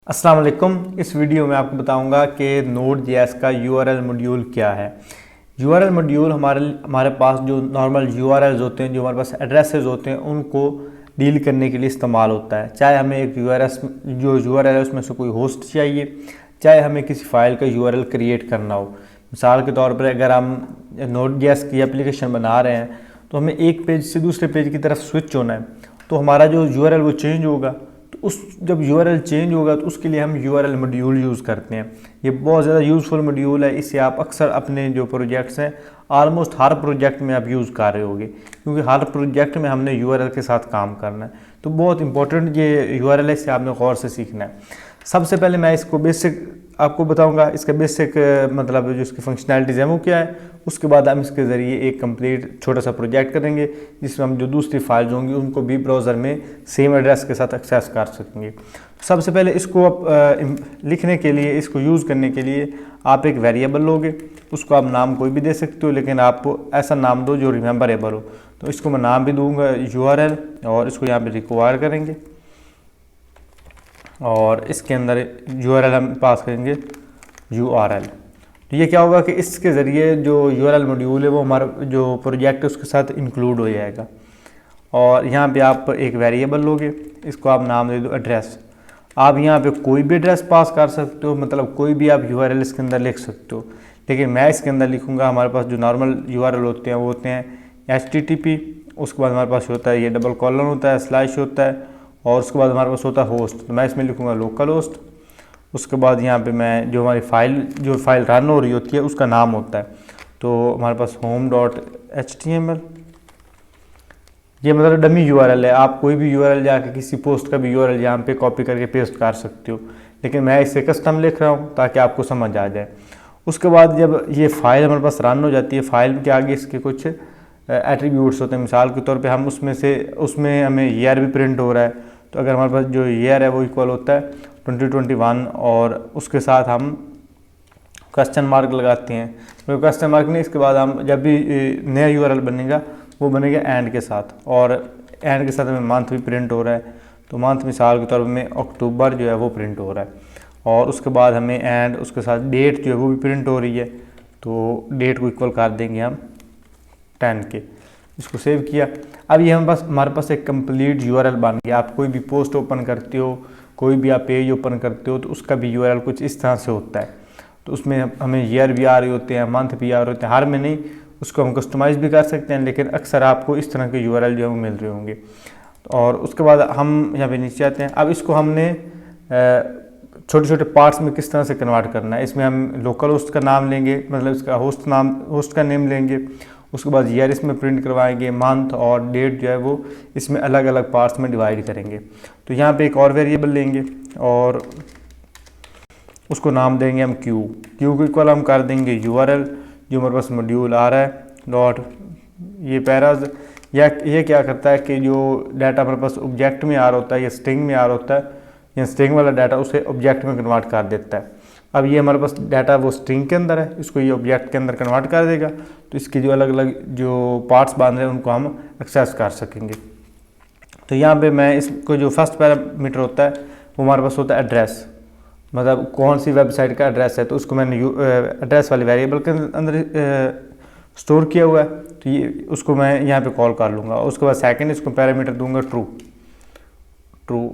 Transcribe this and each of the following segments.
अस्सलाम वालेकुम। इस वीडियो में आपको बताऊंगा कि Node.js का URL मॉड्यूल क्या है। URL मॉड्यूल हमारे पास जो नॉर्मल URLs होते हैं, जो हमारे पास एड्रेसेस होते हैं, उनको डील करने के लिए इस्तेमाल होता है। चाहे हमें एक URL है उसमें से कोई होस्ट चाहिए, चाहे हमें किसी फाइल का URL क्रिएट करना हो। मिसाल के तौर पर अगर हम Node.js की एप्लीकेशन बना रहे हैं तो हमें एक पेज से दूसरे पेज की तरफ स्विच होना है, तो हमारा जो URL वो चेंज होगा। तो जब URL चेंज होगा तो उसके लिए हम URL मॉड्यूल यूज़ करते हैं। ये बहुत ज़्यादा यूज़फुल मॉड्यूल है। इसे आप अक्सर अपने जो प्रोजेक्ट्स हैं, ऑलमोस्ट हर प्रोजेक्ट में आप यूज़ कर रहे होगे, क्योंकि हर प्रोजेक्ट में हमने URL के साथ काम करना है। तो बहुत इंपॉर्टेंट ये URL है, इसे आपने गौर से सीखना है। सबसे पहले मैं इसको बेसिक आपको बताऊंगा, इसका बेसिक मतलब जो इसकी फंक्शनैलिटीज़ है वो क्या है। उसके बाद हम इसके ज़रिए एक कंप्लीट छोटा सा प्रोजेक्ट करेंगे जिसमें हम जो दूसरी फाइल्स होंगी उनको भी ब्राउज़र में सेम एड्रेस के साथ एक्सेस कर सकेंगे। सबसे पहले इसको लिखने के लिए, इसको यूज़ करने के लिए आप एक वेरिएबल लोगे, उसको आप नाम कोई भी दे सकते हो, लेकिन आप ऐसा नाम दो जो रिमेंबरेबल हो। तो इसको मैं नाम भी दूंगा URL, और इसको यहाँ पे रिक्वायर करेंगे और इसके अंदर URL हम पास करेंगे URL। तो ये क्या होगा कि इसके ज़रिए जो URL मॉड्यूल है वो हमारा जो प्रोजेक्ट है उसके साथ इंक्लूड हो जाएगा। और यहाँ पे आप एक वेरिएबल लोगे, इसको आप नाम दे दो एड्रेस। आप यहाँ पे कोई भी एड्रेस पास कर सकते हो, मतलब कोई भी आप URL इसके अंदर लिख सकते हो, लेकिन मैं इसके अंदर लिखूँगा, हमारे पास जो नॉर्मल URL होते हैं वो होते हैं HTTP। उसके बाद हमारे पास होता है ये डबल कॉलन होता है, स्लैश होता है, और उसके बाद हमारे पास होता है होस्ट। तो मैं इसमें लिखूँगा लोकल होस्ट। उसके बाद यहाँ पे मैं जो हमारी फाइल रन हो रही होती है उसका नाम होता है, तो हमारे पास home.html। ये मतलब डमी URL है। आप कोई भी URL जाके किसी पोस्ट का भी URL यहाँ पे कॉपी करके पेस्ट कर सकते हो, लेकिन मैं इसे कस्टम लिख रहा हूँ ताकि आपको समझ आ जाए। उसके बाद जब ये फाइल हमारे पास रन हो जाती है, फाइल के आगे इसके कुछ एट्रीब्यूट्स होते हैं। मिसाल के तौर पे हम उसमें हमें ईयर भी प्रिंट हो रहा है, तो अगर हमारे पास जो ईयर है वो इक्वल होता है 2021 और उसके साथ हम क्वेश्चन मार्क लगाते हैं। तो क्वेश्चन मार्क नहीं, इसके बाद हम जब भी नया URL बनेगा वो बनेगा एंड के साथ, और एंड के साथ हमें मंथ भी प्रिंट हो रहा है। तो मंथ मिसाल के तौर में अक्टूबर जो है वो प्रिंट हो रहा है, और उसके बाद हमें एंड उसके साथ डेट जो है वो भी प्रिंट हो रही है। तो डेट को इक्वल कर देंगे हम 10 के। इसको सेव किया। अब ये हमारे पास एक कंप्लीट URL बन गया। आप कोई भी पोस्ट ओपन करते हो, कोई भी आप पेज ओपन करते हो, तो उसका भी URL कुछ इस तरह से होता है। तो उसमें हमें ईयर भी आ रहे होते हैं, मंथ भी आ रहे होते हैं, हर में नहीं, उसको हम कस्टमाइज़ भी कर सकते हैं, लेकिन अक्सर आपको इस तरह के URL जो है वो मिल रहे होंगे। और उसके बाद हम यहाँ पे नीचे आते हैं। अब इसको हमने छोटे छोटे पार्ट्स में किस तरह से कन्वर्ट करना है। इसमें हम लोकल होस्ट का नाम लेंगे, मतलब इसका होस्ट का नेम लेंगे। उसके बाद ईयर इसमें प्रिंट करवाएंगे, मंथ और डेट जो है वो इसमें अलग अलग पार्ट्स में डिवाइड करेंगे। तो यहाँ पे एक और वेरिएबल लेंगे और उसको नाम देंगे हम क्यू को इक्वल हम कर देंगे URL जो हमारे पास मॉड्यूल आ रहा है डॉट ये पैराज। ये क्या करता है कि जो डाटा हमारे पास ऑब्जेक्ट में आ रहा होता है या स्ट्रिंग में आ रहा होता है, या स्ट्रिंग वाला डाटा उसे ऑब्जेक्ट में कन्वर्ट कर देता है। अब ये हमारे पास डाटा वो स्ट्रिंग के अंदर है, इसको ये ऑब्जेक्ट के अंदर कन्वर्ट कर देगा। तो इसके जो अलग अलग जो पार्ट्स बांध रहे हैं उनको हम एक्सेस कर सकेंगे। तो यहाँ पे मैं इसको जो फर्स्ट पैरामीटर होता है वो हमारे पास होता है एड्रेस, मतलब कौन सी वेबसाइट का एड्रेस है। तो उसको मैंने एड्रेस वाले वेरिएबल के अंदर स्टोर किया हुआ है, तो ये उसको मैं यहाँ पे कॉल कर लूँगा। उसके बाद सेकंड इसको पैरामीटर दूंगा ट्रू।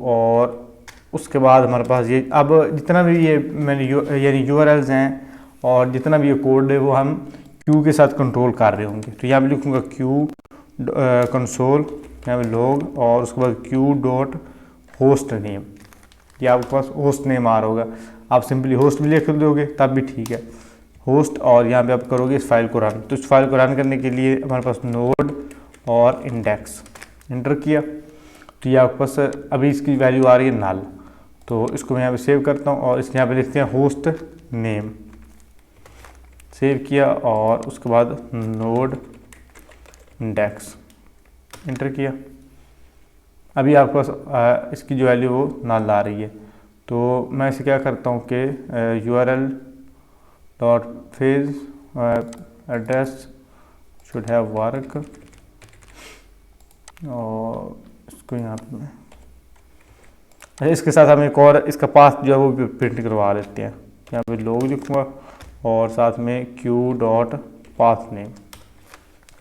और उसके बाद हमारे पास ये अब जितना भी ये मैंने यानी URLs हैं और जितना भी ये कोड है वो हम क्यू के साथ कंट्रोल कर रहे होंगे। तो यहाँ पे लिखूँगा क्यू कंसोल, यहाँ पे लॉग, और उसके बाद क्यू डॉट होस्ट नेम। ये आपके पास होस्ट नेम आ रहा होगा, आप सिंपली होस्ट भी लिख दोगे तब भी ठीक है, होस्ट। और यहाँ पे आप करोगे इस फाइल को रन। तो इस फाइल को रन करने के लिए हमारे पास नोड और इंडेक्स इंटर किया, तो ये आपके पास अभी इसकी वैल्यू आ रही है नल। तो इसको मैं यहाँ पे सेव करता हूँ और इसके यहाँ पे लिखते हैं होस्ट नेम, सेव किया, और उसके बाद नोड इंडेक्स इंटर किया। अभी आपके पास इसकी जो वैल्यू वो नल आ रही है। तो मैं इसे क्या करता हूँ कि URL dot phase address should have work, और इसको यहाँ पे मैं अच्छा, इसके साथ हम एक और इसका पाथ जो है वो भी प्रिंट करवा लेते हैं। यहाँ पे लोग लिखूँगा और साथ में क्यू डॉट पाथ नेम।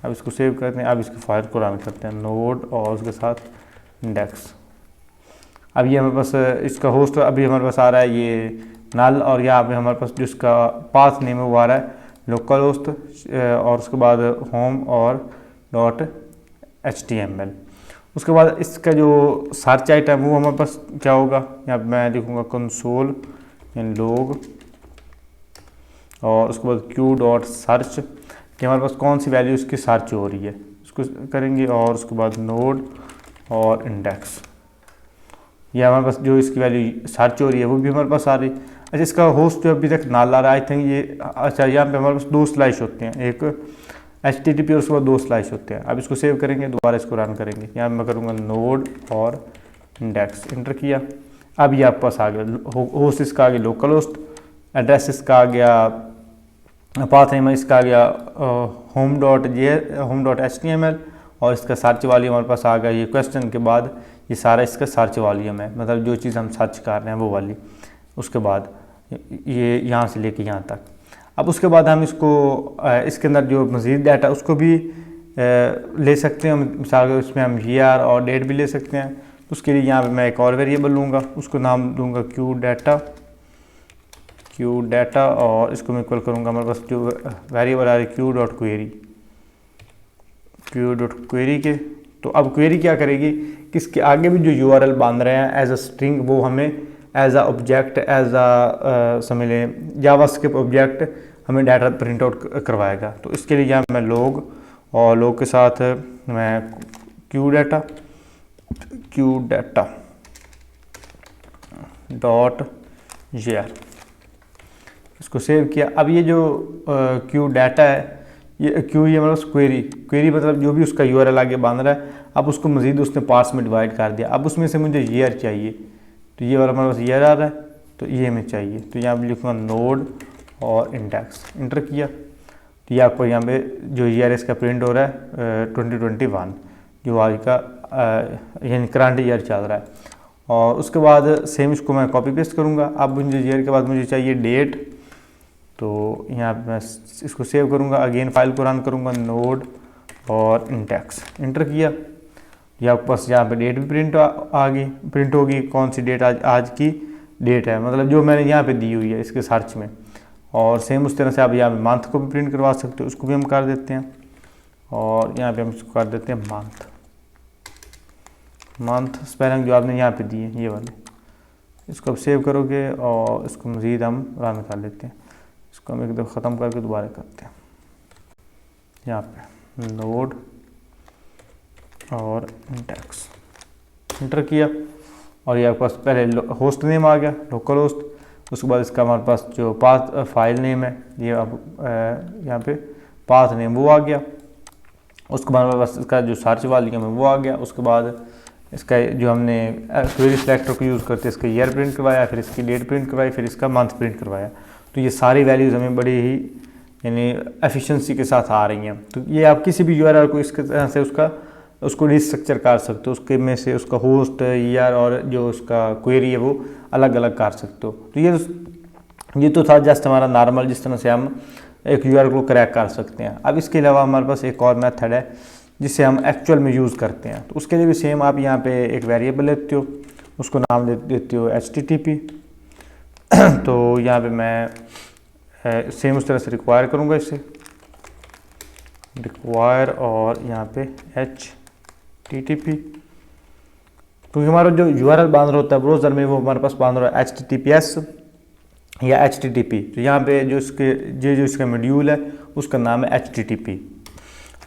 अब इसको सेव करते हैं। अब इसकी फाइल को रन करते हैं, नोड और उसके साथ इंडेक्स। अब ये हमारे पास इसका होस्ट अभी हमारे पास आ रहा है ये नल, और यहाँ पे हमारे पास जो इसका पाथ नेम है वो आ रहा है लोकल होस्ट और उसके बाद होम और डॉट HTML। उसके बाद इसका जो सर्च आइटम वो हमारे पास क्या होगा, यहाँ पे मैं लिखूँगा कंसोल लॉग और उसके बाद क्यू डॉट सर्च कि हमारे पास कौन सी वैल्यू इसकी सर्च हो रही है, इसको करेंगे। और उसके बाद नोड और इंडेक्स, ये हमारे पास जो इसकी वैल्यू सर्च हो रही है वो भी हमारे पास आ रही है। अच्छा, इसका होस्ट जो अभी तक नाल आ रहा है, आई थिंक ये अच्छा यहाँ पे हमारे पास 2 स्लैश होते हैं, एक HTTP और उसके बाद 2 स्लैश होते हैं। अब इसको सेव करेंगे, दोबारा इसको रन करेंगे। यहाँ मैं करूँगा नोड और इंडेक्स, इंटर किया। अब ये आपके पास आ गया होस्ट, इसका आ गया लोकल होस्ट, एड्रेस इसका आ गया, पाथ नेम इसका आ गया home.html और इसका सर्च वॉल्यूम हमारे पास आ गया। ये क्वेश्चन के बाद ये सारा इसका सर्च वॉल्यूम है, मतलब जो चीज़ हम सर्च कर रहे हैं वो वाली। उसके बाद ये यहाँ से लेके यहाँ तक। अब उसके बाद हम इसको इसके अंदर जो मज़ीद डाटा उसको भी ले सकते हैं। मिसाल के उसमें हम year और डेट भी ले सकते हैं। उसके लिए यहाँ पे मैं एक और वेरिएबल लूँगा, उसको नाम दूँगा क्यू डाटा और इसको मैं इक्वल करूँगा, हमारे पास जो वेरिएबल आ रही है क्यू डॉट क्वेरी के। तो अब क्वेरी क्या करेगी कि इसके आगे भी जो URL बांध रहे हैं एज अ स्ट्रिंग, वो हमें as a object, as a समझ लें जावास्क्रिप्ट ऑब्जेक्ट हमें डाटा प्रिंट आउट करवाएगा। तो इसके लिए यहाँ मैं लोग और लोग के साथ मैं क्यू डाटा डॉट जेआर, इसको सेव किया। अब ये जो क्यू डाटा है, ये क्यू ये मतलब क्वेरी मतलब जो भी उसका URL आगे बांध रहा है। अब उसको मज़ीद उसने पार्ट्स में डिवाइड कर दिया। अब उसमें से मुझे ईयर चाहिए, तो ये वाला हमारे पास ईयर आ रहा है, तो ये हमें चाहिए। तो यहाँ पे लिखूँगा नोड और इंडेक्स, इंटर किया। तो ये आपको यहाँ पे जो ईयर इसका प्रिंट हो रहा है 2021, जो आज का यानी करंट ईयर चल रहा है। और उसके बाद सेम इसको मैं कॉपी पेस्ट करूँगा। अब मुझे ईयर के बाद मुझे चाहिए डेट, तो यहाँ पे मैं इसको सेव करूँगा, अगेन फाइल को रन करूँगा, नोड और इंडेक्स, इंटर किया। ये आपके पास यहाँ पे डेट भी प्रिंट होगी। कौन सी डेट आज की डेट है, मतलब जो मैंने यहाँ पे दी हुई है इसके सर्च में। और सेम उस तरह से आप यहाँ पे मंथ को भी प्रिंट करवा सकते हो, उसको भी हम कर देते हैं। और यहाँ पे हम इसको कर देते हैं मंथ स्पेलिंग जो आपने यहाँ पे दी है ये वाले, इसको अब सेव करोगे और इसको मज़ीद हम रन कर लेते हैं। इसको हम एक दफ़ा ख़त्म करके दोबारा करते हैं। यहाँ पे नोड और इंडेक्स, इंटर किया। और ये आपके पास पहले होस्ट नेम आ गया, लोकल होस्ट। उसके बाद इसका हमारे पास जो पाथ फाइल नेम है, ये अब यहाँ पे पाथ नेम वो आ गया। उसके बाद हमारे पास इसका जो सर्च वॉल्यूम है वो आ गया। उसके बाद इसका जो हमने क्वेरी सिलेक्टर को यूज़ करते इसका ईयर प्रिंट करवाया, फिर इसकी डेट प्रिंट करवाई, फिर इसका मंथ प्रिंट करवाया। तो ये सारी वैल्यूज़ हमें बड़ी ही यानी एफिशिएंसी के साथ आ रही हैं। तो ये आप किसी भी URL को इसके तरह से उसको रिस्ट्रक्चर कर सकते हो, उसके में से उसका होस्ट ईयर और जो उसका क्वेरी है वो अलग अलग कर सकते हो। तो ये तो था जस्ट हमारा नॉर्मल जिस तरह से हम एक URL को क्रैक कर सकते हैं। अब इसके अलावा हमारे पास एक और मेथड है जिसे हम एक्चुअल में यूज़ करते हैं। तो उसके लिए भी सेम आप यहाँ पे एक वेरिएबल लेते हो, उसको नाम देते हो HTTP। तो यहाँ पे मैं सेम उस तरह से रिक्वायर करूँगा, इसे रिक्वायर और यहाँ पे HTTP, क्योंकि हमारा जो URL बांध रहा होता है ब्राउज़र में वो हमारे पास बांध रहा है HTTPS या HTTP। तो यहाँ पे जो इसका मॉड्यूल है उसका नाम है HTTP।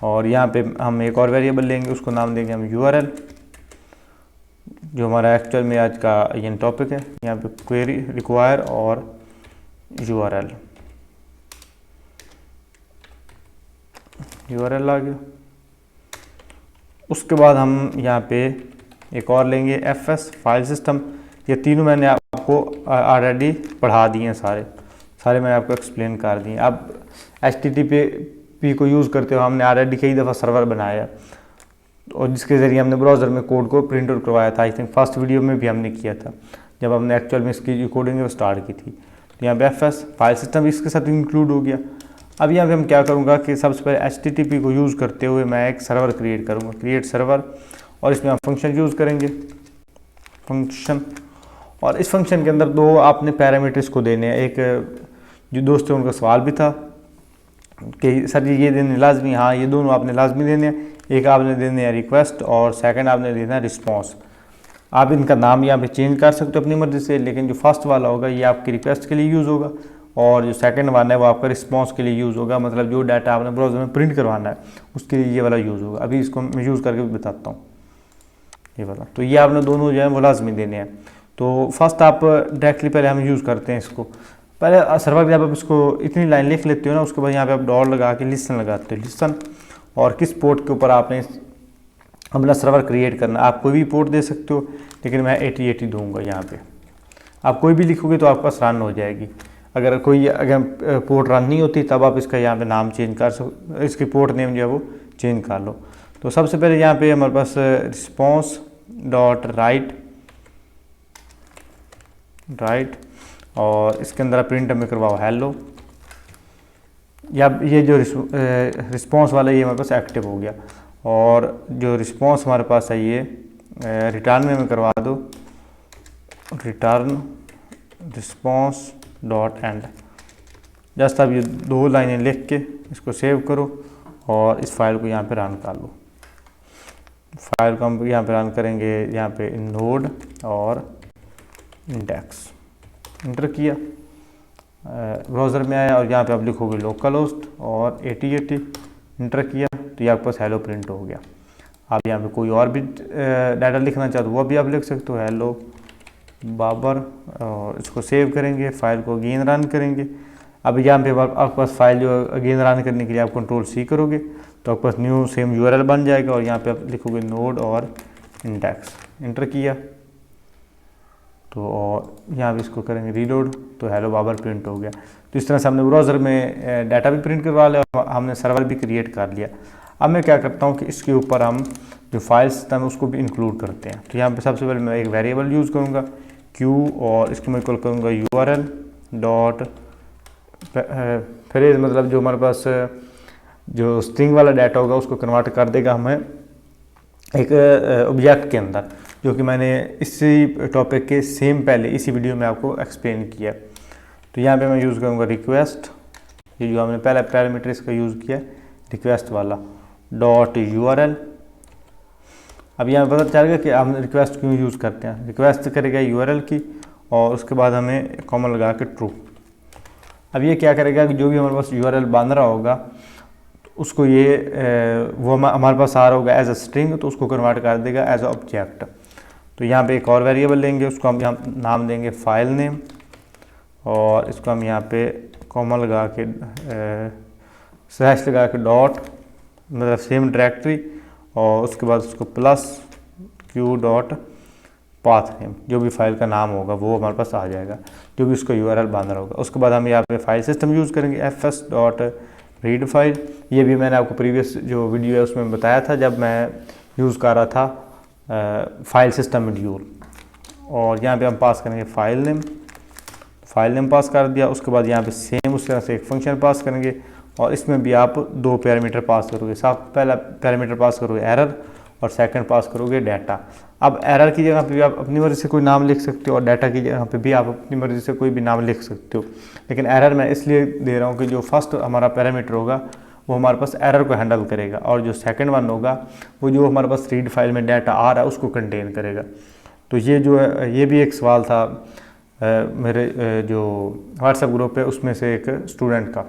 और यहाँ पे हम एक और वेरिएबल लेंगे, उसको नाम देंगे हम URL, जो हमारा एक्चुअल में आज का ये टॉपिक है। यहाँ पे क्वेरी रिक्वायर और URL आ गया। उसके बाद हम यहाँ पे एक और लेंगे FS फाइल सिस्टम। ये तीनों मैंने आपको ऑलरेडी पढ़ा दिए हैं, सारे मैंने आपको एक्सप्लेन कर दिए। अब HTTP को यूज़ करते हो हमने ऑलरेडी कई दफ़ा सर्वर बनाया, और जिसके ज़रिए हमने ब्राउज़र में कोड को प्रिंट आउट करवाया था। आई थिंक फर्स्ट वीडियो में भी हमने किया था जब हमने एक्चुअल में इसकी जो कोडिंग है वो स्टार्ट की थी। तो यहाँ पे FS फाइल सिस्टम भी इसके साथ इंक्लूड हो गया। अब यहाँ पे हम क्या करूँगा कि सबसे पहले HTTP को यूज़ करते हुए मैं एक सर्वर क्रिएट करूँगा, क्रिएट सर्वर, और इसमें हम फंक्शन यूज़ करेंगे, फंक्शन। और इस फंक्शन के अंदर दो आपने पैरामीटर्स को देने हैं। एक जो दोस्त है उनका सवाल भी था कि सर ये देने लाजमी, हाँ ये दोनों आपने लाजमी देने हैं। एक आपने देने हैं रिक्वेस्ट और सेकंड आपने देना है रिस्पॉन्स। आप इनका नाम यहाँ पे चेंज कर सकते हो अपनी मर्ज़ी से, लेकिन जो फर्स्ट वाला होगा ये आपकी रिक्वेस्ट के लिए यूज़ होगा और जो सेकंड वाला है वो आपका रिस्पॉन्स के लिए यूज़ होगा। मतलब जो डाटा आपने ब्राउज़र में प्रिंट करवाना है उसके लिए ये वाला यूज़ होगा। अभी इसको मैं यूज़ करके भी बताता हूँ ये वाला। तो ये आपने दोनों जो है वो लाजमी देने हैं। तो फर्स्ट आप डायरेक्टली पहले हम यूज़ करते हैं इसको। पहले सर्वर जब आप इसको इतनी लाइन लिख लेते हो ना, उसके बाद यहाँ पे आप डॉट लगा के लिसन लगाते हो, लिसन। और किस पोर्ट के ऊपर आपने अपना सर्वर क्रिएट करना, आप कोई भी पोर्ट दे सकते हो, लेकिन मैं 8080 दूंगा। यहाँ पे आप कोई भी लिखोगे तो आपका रन हो जाएगी। अगर पोर्ट रन नहीं होती तब आप इसका यहाँ पे नाम चेंज कर सकते, इसकी पोर्ट नेम जो है वो चेंज कर लो। तो सबसे पहले यहाँ पे हमारे पास रिस्पॉन्स डॉट राइट, और इसके अंदर प्रिंट हमें करवाओ हेलो। या ये जो रिस्पॉन्स वाला ये हमारे पास एक्टिव हो गया, और जो रिस्पॉन्स हमारे पास है ये रिटर्न में हमें करवा दो, return response dot and. Just अब ये दो लाइनें लिख के इसको सेव करो और इस फाइल को यहाँ पे रन कर लो। फाइल को हम यहाँ पे रन करेंगे, यहाँ पे नोड और इंडेक्स, इंटर किया, ब्राउज़र में आया और यहाँ पे आप लिखोगे लोकल होस्ट और 8080, इंटर किया तो ये आपके पास हेलो प्रिंट हो गया। आप यहाँ पे कोई और भी डाटा लिखना चाहते हो वो भी आप लिख सकते हो, हेलो बाबर, और इसको सेव करेंगे, फाइल को अगेन रन करेंगे। अब यहाँ पे आपके पास फाइल जो अगेन रन करने के लिए आप Ctrl+C करोगे तो आपके पास न्यू सेम URL बन जाएगा, और यहाँ पे आप लिखोगे नोड और इंडेक्स, इंटर किया तो, और यहाँ पे इसको करेंगे रीलोड तो हेलो बाबर प्रिंट हो गया। तो इस तरह से हमने ब्राउज़र में डाटा भी प्रिंट करवा लिया और हमने सर्वर भी क्रिएट कर लिया। अब मैं क्या करता हूँ कि इसके ऊपर हम जो फाइल सिस्टम है उसको भी इंक्लूड करते हैं। तो यहाँ पे सबसे पहले मैं एक वेरिएबल यूज़ करूँगा क्यू, और इसको मैं कॉल करूँगा URL डॉट फ्रेज, मतलब जो हमारे पास जो स्ट्रिंग वाला डाटा होगा उसको कन्वर्ट कर देगा हमें एक ऑब्जेक्ट के अंदर, जो कि मैंने इसी टॉपिक के सेम पहले इसी वीडियो में आपको एक्सप्लेन किया। तो यहाँ पे मैं यूज़ करूँगा रिक्वेस्ट, ये जो हमने पहला पैरामीटर इसका यूज़ किया रिक्वेस्ट वाला, डॉट URL। अब यहाँ पता चलेगा कि हम रिक्वेस्ट क्यों यूज़ करते हैं। रिक्वेस्ट करेगा URL की और उसके बाद हमें कॉमा लगा के ट्रू। अब ये क्या करेगा कि जो भी हमारे पास URL बन रहा होगा उसको ये वो हमारे पास आ रहा होगा एज अ स्ट्रिंग, तो उसको कन्वर्ट कर देगा एज अ ऑब्जेक्ट। तो यहाँ पे एक और वेरिएबल लेंगे, उसको हम यहाँ नाम देंगे फाइल नेम, और इसको हम यहाँ पे कॉमा लगा के स्लैश लगा के डॉट, मतलब सेम डायरेक्टरी, और उसके बाद उसको plus Q dot path name, जो भी फाइल का नाम होगा वो हमारे पास आ जाएगा, जो भी उसका URL बन रहा होगा। उसके बाद हम यहाँ पे फाइल सिस्टम यूज़ करेंगे FS डॉट रीड फाइल। ये भी मैंने आपको प्रीवियस जो वीडियो है उसमें बताया था जब मैं यूज़ कर रहा था फाइल सिस्टम मॉड्यूल। और यहाँ पे हम पास करेंगे फाइल नेम पास कर दिया। उसके बाद यहाँ पे सेम उस तरह से एक फंक्शन पास करेंगे, और इसमें भी आप दो पैरामीटर पास करोगे। सब पहला पैरामीटर पास करोगे एरर, और सेकंड पास करोगे डाटा। अब एरर की जगह पे भी आप अपनी मर्ज़ी से कोई नाम लिख सकते हो, और डाटा की जगह पे भी आप अपनी मर्ज़ी से कोई भी नाम लिख सकते हो। लेकिन एरर मैं इसलिए दे रहा हूँ कि जो फर्स्ट हमारा पैरामीटर होगा वो हमारे पास एरर को हैंडल करेगा, और जो सेकंड वन होगा वो जो हमारे पास रीड फाइल में डाटा आ रहा है उसको कंटेन करेगा। तो ये जो है ये भी एक सवाल था मेरे जो व्हाट्सएप ग्रुप है उसमें से एक स्टूडेंट का।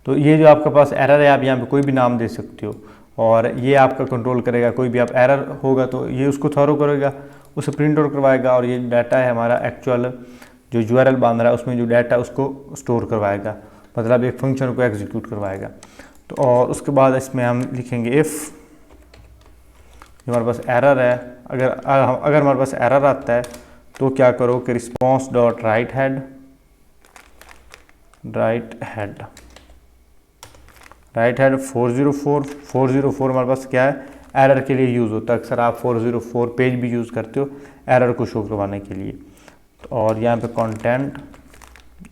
तो ये जो आपके पास एरर है आप यहाँ पे कोई भी नाम दे सकते हो, और ये आपका कंट्रोल करेगा। कोई भी आप एरर होगा तो ये उसको थॉरो करेगा, उसे प्रिंट आउट करवाएगा, और ये डाटा है हमारा एक्चुअल जो URL बांध रहा है उसमें जो डाटा उसको स्टोर करवाएगा, मतलब एक फंक्शन को एग्जीक्यूट करवाएगा। तो और उसके बाद इसमें हम लिखेंगे इफ़ हमारे पास एरर है, अगर हमारे पास एरर आता है तो क्या करो कि response dot write head write head 404 हमारे पास क्या है एरर के लिए यूज़ होता है। अक्सर आप 404 पेज भी यूज़ करते हो एरर को शो करवाने के लिए। और यहाँ पे कंटेंट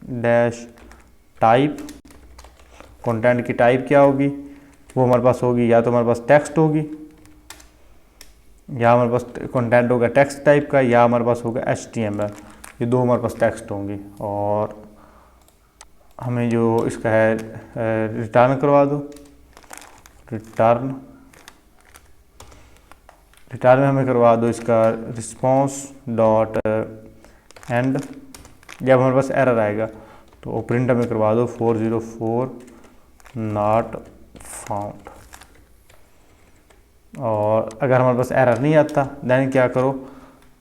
डैश टाइप, कंटेंट की टाइप क्या होगी, वो हमारे पास होगी या तो हमारे पास टेक्स्ट होगी, या हमारे पास कंटेंट होगा टेक्स्ट टाइप का, या हमारे पास होगा HTML। ये दो हमारे पास टेक्स्ट होंगे। और हमें जो इसका है रिटर्न करवा दो, रिटर्न में हमें करवा दो इसका रिस्पॉन्स डॉट एंड। जब हमारे पास एरर आएगा तो प्रिंट हमें करवा दो 404 नॉट फाउंड। और अगर हमारे पास एरर नहीं आता देन क्या करो,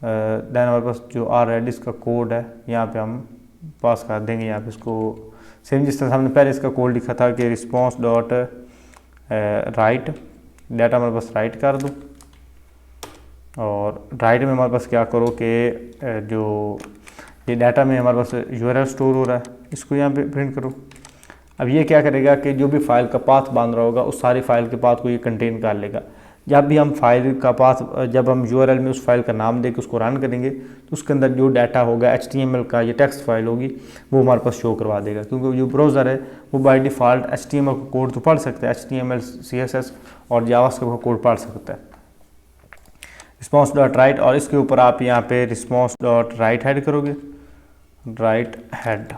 देन हमारे पास जो ऑलरेडी इसका कोड है यहाँ पे हम पास कर देंगे। यहाँ पे इसको सेम जिस तरह से हमने पहले इसका कोड लिखा था कि रिस्पॉन्स डॉट राइट, डाटा हमारे पास राइट कर दो। और राइट में हमारे पास क्या करो कि जो ये डाटा में हमारे पास URL स्टोर हो रहा है इसको यहाँ पे प्रिंट करो। अब ये क्या करेगा कि जो भी फाइल का पाथ बांध रहा होगा उस सारी फाइल के पाथ को ये कंटेन कर लेगा। जब भी हम फाइल का पाथ, जब हम URL में उस फाइल का नाम देके उसको रन करेंगे तो उसके अंदर जो डाटा होगा HTML का, ये टेक्स्ट फाइल होगी, वो हमारे पास शो करवा देगा। क्योंकि जो ब्राउज़र है वो बाय डिफ़ॉल्ट HTML का कोड तो पढ़ सकता है, HTML CSS और जावास्क्रिप्ट का कोड पढ़ सकता है। रिस्पॉन्स डॉट राइट, और इसके ऊपर आप यहाँ पे रिस्पॉन्स डॉट राइट हेड करोगे, राइट हेड।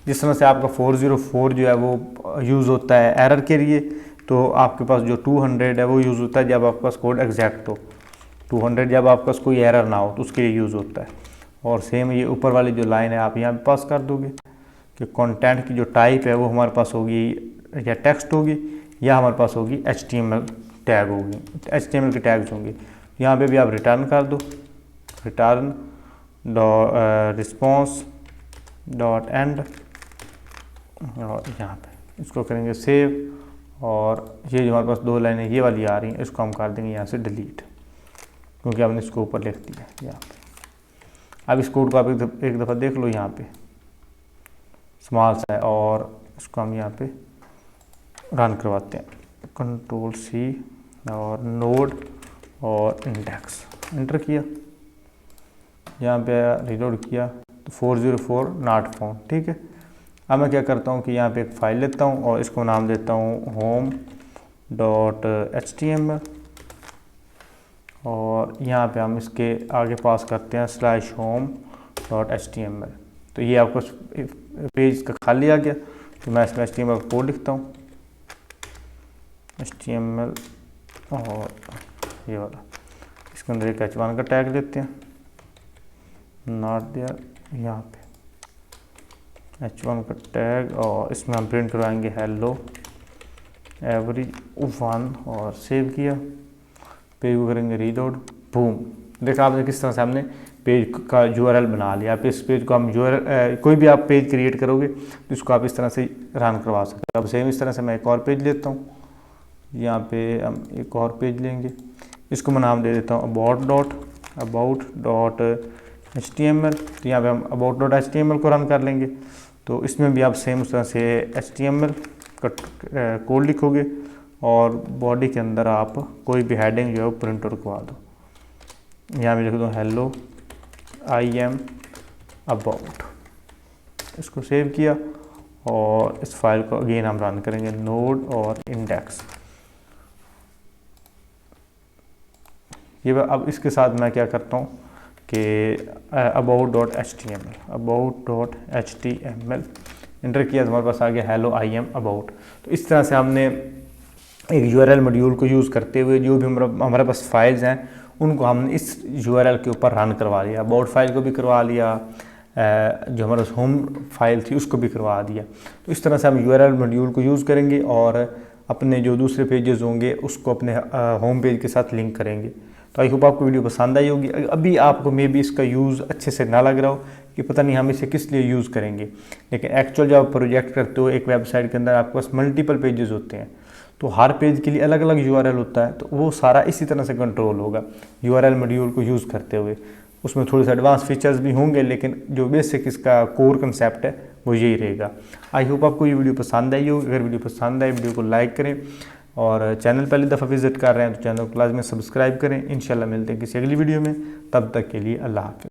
जिस तरह से आपका 404 जो है वो यूज़ होता है एरर के लिए, तो आपके पास जो 200 है वो यूज़ होता है जब आपके पास कोड एग्जैक्ट हो। 200 जब आपके पास कोई एरर ना हो तो उसके लिए यूज़ होता है। और सेम ये ऊपर वाली जो लाइन है आप यहाँ पे पास कर दोगे कि कंटेंट की जो टाइप है वो हमारे पास होगी या टेक्स्ट होगी, या हमारे पास होगी HTML टैग होगी, HTML के टैग्स होंगे। यहाँ पे भी आप रिटर्न कर दो, रिटर्न रिस्पॉन्स डॉट एंड, और यहाँ पे इसको करेंगे सेव। और ये जो हमारे पास दो लाइनें ये वाली आ रही हैं इसको हम कर देंगे यहाँ से डिलीट, क्योंकि हमने इसको ऊपर लिख दिया यहाँ पे। अब इस कोड को आप एक दफ़ा देख लो, यहाँ पे स्मॉल सा है, और इसको हम यहाँ पे रन करवाते हैं। Ctrl+C और नोड और इंडेक्स एंटर किया, यहाँ पे रिलोड किया तो 404 नॉट फाउंड। ठीक है, अब मैं क्या करता हूँ कि यहाँ पे एक फ़ाइल लेता हूँ और इसको नाम देता हूँ home.html, और यहाँ पे हम इसके आगे पास करते हैं /home.html। तो ये आपको पेज का खाली आ गया। तो मैं इसमें HTML कोड लिखता हूँ, HTML, और ये वाला इसके अंदर एक H1 का टैग लेते हैं, नॉट देयर, यहाँ पे H1 का टैग, और इसमें हम प्रिंट करवाएंगे हेलो एवरीवन, और सेव किया। पेज को करेंगे रीलोड, बूम, देखा आपने किस तरह से हमने पेज का URL बना लिया। आप इस पेज को हम URL कोई भी आप पेज क्रिएट करोगे तो इसको आप इस तरह से रन करवा सकते हो। अब सेम इस तरह से मैं एक और पेज लेता हूँ, यहाँ पे हम एक और पेज लेंगे, इसको मैं नाम दे देता हूँ about.html। तो यहाँ पे हम about.html को रन कर लेंगे। तो इसमें भी आप सेम उस तरह से HTML का कोड लिखोगे और बॉडी के अंदर आप कोई भी हेडिंग जो है वो प्रिंट करवा दो। यहाँ पे लिख दो हेलो आई एम अबाउट, इसको सेव किया और इस फाइल को अगेन हम रन करेंगे, नोड और इंडेक्स। ये अब इसके साथ मैं क्या करता हूँ कि about.html इंटर किया तो हमारे पास आ गया हेलो आई एम अबाउट। तो इस तरह से हमने एक URL मॉड्यूल को यूज़ करते हुए जो भी हमारे पास फाइल्स हैं उनको हमने इस URL के ऊपर रन करवा लिया। अबाउट फाइल को भी करवा लिया, जो हमारा होम फाइल थी उसको भी करवा दिया। तो इस तरह से हम URL मॉड्यूल को यूज़ करेंगे और अपने जो दूसरे पेजेस होंगे उसको अपने होम पेज के साथ लिंक करेंगे। तो आई होप आपको वीडियो पसंद आई होगी। अभी आपको मे बी इसका यूज़ अच्छे से ना लग रहा हो कि पता नहीं हम इसे किस लिए यूज़ करेंगे, लेकिन एक्चुअल जब आप प्रोजेक्ट करते हो एक वेबसाइट के अंदर आपके पास मल्टीपल पेजेस होते हैं, तो हर पेज के लिए अलग अलग URL होता है। तो वो सारा इसी तरह से कंट्रोल होगा URL मॉड्यूल को यूज़ करते हुए। उसमें थोड़े से एडवांस फीचर्स भी होंगे, लेकिन जो बेसिक इसका कोर कंसेप्ट है वो यही रहेगा। आई होप आपको ये वीडियो पसंद आई हो। अगर वीडियो पसंद आए वीडियो को लाइक करें और चैनल पहली दफ़ा विज़िट कर रहे हैं तो चैनल को लाजमी सब्सक्राइब करें। इंशाल्लाह मिलते हैं किसी अगली वीडियो में, तब तक के लिए अल्लाह हाफ़िज़।